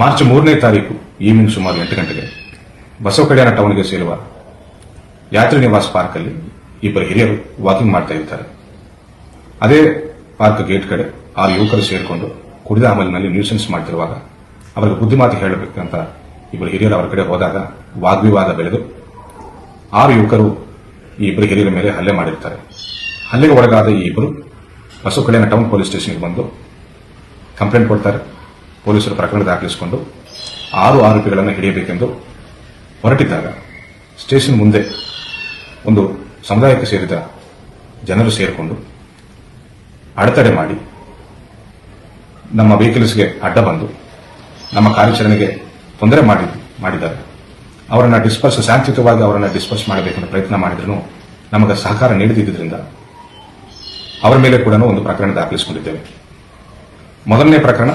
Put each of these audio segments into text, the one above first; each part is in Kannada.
ಮಾರ್ಚ್ 3ನೇ ತಾರೀಕು ಈವ್ನಿಂಗ್ ಸುಮಾರು 8 ಗಂಟೆಗೆ ಬಸವ ಕಲ್ಯಾಣ ಟೌನ್ಗೆ ಸೇರುವ ಯಾತ್ರಿ ನಿವಾಸ್ ಪಾರ್ಕ್ ಅಲ್ಲಿ ಇಬ್ಬರು ಹಿರಿಯರು ವಾಕಿಂಗ್ ಮಾಡ್ತಾ ಇರ್ತಾರೆ. ಅದೇ ಪಾರ್ಕ್ ಗೇಟ್ ಕಡೆ 6 ಯುವಕರು ಸೇರಿಕೊಂಡು ಕುಡಿದ ಅಮಲಿನಲ್ಲಿ ನ್ಯೂಸೆನ್ಸ್ ಮಾಡ್ತಿರುವಾಗ ಅವರಿಗೆ ಬುದ್ಧಿಮಾತು ಹೇಳಬೇಕಂತ ಇಬ್ಬರು ಹಿರಿಯರು ಅವರ ಕಡೆ ಹೋದಾಗ ವಾಗ್ವಿವಾದ ಬೆಳೆದು 6 ಯುವಕರು ಈ ಇಬ್ಬರು ಹಿರಿಯರ ಮೇಲೆ ಹಲ್ಲೆ ಮಾಡಿರ್ತಾರೆ. ಹಲ್ಲೆಗೆ ಒಳಗಾದ ಈ ಇಬ್ಬರು ಬಸವ ಕಲ್ಯಾಣ ಟೌನ್ ಪೊಲೀಸ್ ಸ್ಟೇಷನ್ಗೆ ಬಂದು ಕಂಪ್ಲೇಂಟ್ ಕೊಡ್ತಾರೆ. ಪೊಲೀಸರು ಪ್ರಕರಣ ದಾಖಲಿಸಿಕೊಂಡು 6 ಆರೋಪಿಗಳನ್ನು ಹಿಡಿಯಬೇಕೆಂದು ಹೊರಟಿದ್ದಾಗ ಸ್ಟೇಷನ್ ಮುಂದೆ ಒಂದು ಸಮುದಾಯಕ್ಕೆ ಸೇರಿದ ಜನರು ಸೇರಿಕೊಂಡು ಅಡೆತಡೆ ಮಾಡಿ ನಮ್ಮ ವೆಹಿಕಲ್ಸ್ಗೆ ಅಡ್ಡ ಬಂದು ನಮ್ಮ ಕಾರ್ಯಾಚರಣೆಗೆ ತೊಂದರೆ ಮಾಡಿದ್ದಾರೆ. ಅವರನ್ನು ಶಾಂತಿಯುತವಾಗಿ ಅವರನ್ನು ಡಿಸ್ಪರ್ಸ್ ಮಾಡಬೇಕೆಂದು ಪ್ರಯತ್ನ ಮಾಡಿದ್ರು ನಮಗೆ ಸಹಕಾರ ನೀಡದಿದ್ದರಿಂದ ಅವರ ಮೇಲೆ ಕೂಡ ಒಂದು ಪ್ರಕರಣ ದಾಖಲಿಸಿಕೊಂಡಿದ್ದೇವೆ. ಮೊದಲನೇ ಪ್ರಕರಣ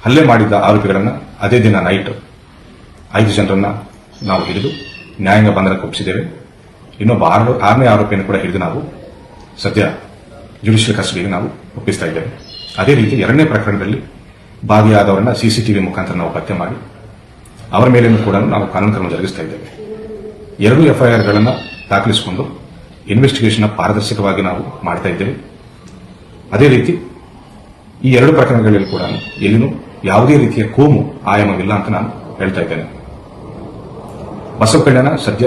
ಹಲ್ಲೆ ಮಾಡಿದ್ದ ಆರೋಪಿಗಳನ್ನು ಅದೇ ದಿನ ನೈಟ್ 5 ಜನರನ್ನ ನಾವು ಹಿಡಿದು ನ್ಯಾಯಾಂಗ ಬಂಧನಕ್ಕೆ ಒಪ್ಪಿಸಿದ್ದೇವೆ. ಇನ್ನೊಬ್ಬ 6ನೇ ಆರೋಪಿಯನ್ನು ಕೂಡ ಹಿಡಿದು ನಾವು ಸದ್ಯ ಜುಡಿಷಿಯಲ್ ಕಸ್ಟಡಿಗೆ ನಾವು ಒಪ್ಪಿಸ್ತಾ ಇದ್ದೇವೆ. ಅದೇ ರೀತಿ 2ನೇ ಪ್ರಕರಣದಲ್ಲಿ ಭಾಗಿಯಾದವರನ್ನ ಸಿಸಿಟಿವಿ ಮುಖಾಂತರ ನಾವು ಪತ್ತೆ ಮಾಡಿ ಅವರ ಮೇಲೇನೂ ಕೂಡ ನಾವು ಕಾನೂನು ಕ್ರಮ ಜರುಗಿಸ್ತಾ ಇದ್ದೇವೆ. 2 ಎಫ್ಐಆರ್ಗಳನ್ನು ದಾಖಲಿಸಿಕೊಂಡು ಇನ್ವೆಸ್ಟಿಗೇಷನ್ ಪಾರದರ್ಶಕವಾಗಿ ನಾವು ಮಾಡ್ತಾ ಇದ್ದೇವೆ. ಅದೇ ರೀತಿ ಈ 2 ಪ್ರಕರಣಗಳಲ್ಲಿ ಕೂಡ ಎಲ್ಲಿನೂ ಯಾವುದೇ ರೀತಿಯ ಕೋಮು ಆಯಾಮವಿಲ್ಲ ಅಂತ ನಾನು ಹೇಳ್ತಾ ಇದ್ದೇನೆ. ಬಸವ ಕಲ್ಯಾಣ ಸದ್ಯ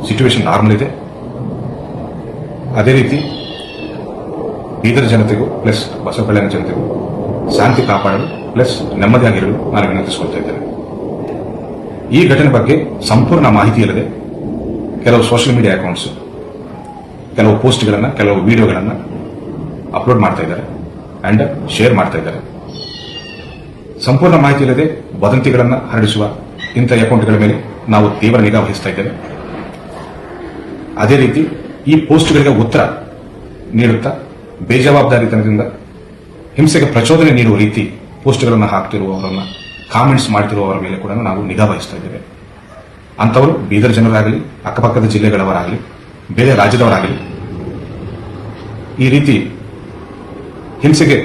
ಸಿಚುವೇಶನ್ ನಾರ್ಮಲ್ ಇದೆ. ಅದೇ ರೀತಿ ಬೀದರ್ ಜನತೆಗೂ ಪ್ಲಸ್ ಬಸವ ಕಲ್ಯಾಣ ಜನತೆಗೂ ಶಾಂತಿ ಕಾಪಾಡಲು ಪ್ಲಸ್ ನೆಮ್ಮದಿಯಾಗಿರಲು ನಾನು ವಿನಂತಿಸಿಕೊಳ್ತಾ ಇದ್ದೇನೆ. ಈ ಘಟನೆ ಬಗ್ಗೆ ಸಂಪೂರ್ಣ ಮಾಹಿತಿ ಇಲ್ಲದೆ ಕೆಲವು ಸೋಷಿಯಲ್ ಮೀಡಿಯಾ ಅಕೌಂಟ್ಸ್ ಕೆಲವು ಪೋಸ್ಟ್ಗಳನ್ನು ಕೆಲವು ವಿಡಿಯೋಗಳನ್ನು ಅಪ್ಲೋಡ್ ಮಾಡ್ತಾ ಇದ್ದಾರೆ ಅಂಡ್ ಶೇರ್ ಮಾಡ್ತಾ ಇದ್ದಾರೆ. ಸಂಪೂರ್ಣ ಮಾಹಿತಿ ಇಲ್ಲದೆ ವದಂತಿಗಳನ್ನು ಹರಡಿಸುವ ಇಂಥ ಅಕೌಂಟ್ಗಳ ಮೇಲೆ ನಾವು ತೀವ್ರ ನಿಗಾ ವಹಿಸ್ತಾ ಇದ್ದೇವೆ. ಅದೇ ರೀತಿ ಈ ಪೋಸ್ಟ್ಗಳಿಗೆ ಉತ್ತರ ನೀಡುತ್ತಾ ಬೇಜವಾಬ್ದಾರಿತನದಿಂದ ಹಿಂಸೆಗೆ ಪ್ರಚೋದನೆ ನೀಡುವ ರೀತಿ ಪೋಸ್ಟ್ಗಳನ್ನು ಹಾಕ್ತಿರುವವರನ್ನ ಕಾಮೆಂಟ್ಸ್ ಮಾಡ್ತಿರುವವರ ಮೇಲೆ ಕೂಡ ನಾವು ನಿಗಾ ವಹಿಸ್ತಾ ಇದ್ದೇವೆ. ಅಂತವರು ಬೀದರ್ ಜನರಾಗಲಿ ಅಕ್ಕಪಕ್ಕದ ಜಿಲ್ಲೆಗಳವರಾಗಲಿ ಬೇರೆ ರಾಜ್ಯದವರಾಗಲಿ ಈ ರೀತಿ ಹಿಂಸೆಗೆ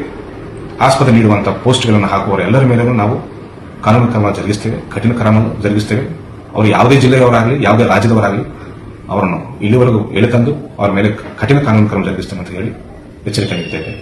ಆಸ್ಪದ ನೀಡುವಂತಹ ಪೋಸ್ಟ್ಗಳನ್ನು ಹಾಕುವವರು ಎಲ್ಲರ ಮೇಲೂ ನಾವು ಕಾನೂನು ಕ್ರಮ ಜರುಗಿಸ್ತೇವೆ, ಕಠಿಣ ಕ್ರಮ ಜರುಗಿಸ್ತೇವೆ. ಅವರು ಯಾವುದೇ ಜಿಲ್ಲೆಯವರಾಗಲಿ ಯಾವುದೇ ರಾಜ್ಯದವರಾಗಲಿ ಅವರನ್ನು ಇಲ್ಲಿವರೆಗೂ ಎಳೆತಂದು ಅವರ ಮೇಲೆ ಕಠಿಣ ಕಾನೂನು ಕ್ರಮ ಜರುಗಿಸ್ತೇವೆ ಅಂತ ಹೇಳಿ ಎಚ್ಚರಿಕೆ ನೀಡುತ್ತೇವೆ.